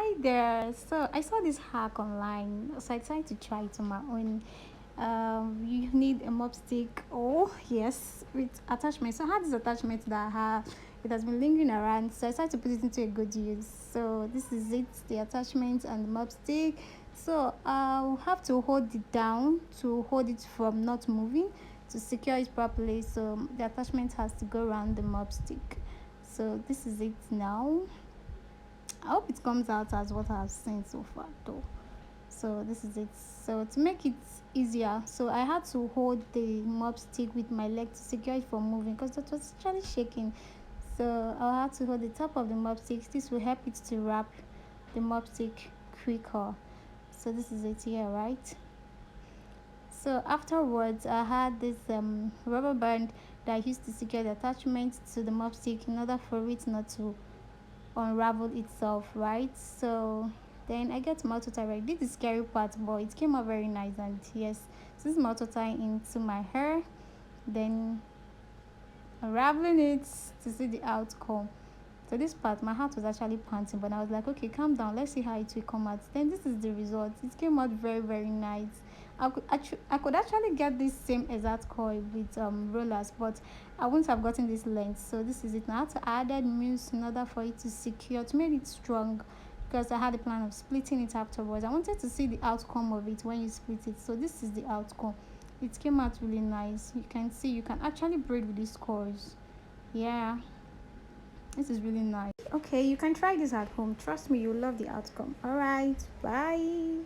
Hi there. So I saw this hack online, so I decided to try it on my own. You need a mop stick. Oh yes, with attachment. So I had this attachment that it has been lingering around. So I decided to put it into a good use. So this is it, the attachment and the mop stick. So I'll have to hold it down to hold it from not moving to secure it properly. So the attachment has to go around the mop stick. So this is it now. I hope it comes out as what I've seen so far though. So this is it. So to make it easier, so I had to hold the mop stick with my leg to secure it from moving because it was actually shaking. So I'll have to hold the top of the mop stick. This will help it to wrap the mop stick quicker. So this is it here, right? So afterwards, I had this rubber band that I used to secure the attachment to the mop stick in order for it not to unravel itself, right? So then I get my tie right. This is the scary part, but it came out very nice. And yes, so this is my tie into my hair, then unraveling it to see the outcome. So this part, my heart was actually panting, but I was like, okay, calm down, let's see how it will come out. Then this is the result. It came out very, very nice. I could actually get this same exact coil with rollers, but I wouldn't have gotten this length. So this is it. Now I had to add mousse in order for it to secure, to make it strong, because I had a plan of splitting it afterwards. I wanted to see the outcome of it when you split it. So this is the outcome. It came out really nice. You can see you can actually braid with these coils. Yeah, this is really nice. Okay, you can try this at home. Trust me, you'll love the outcome. All right, bye.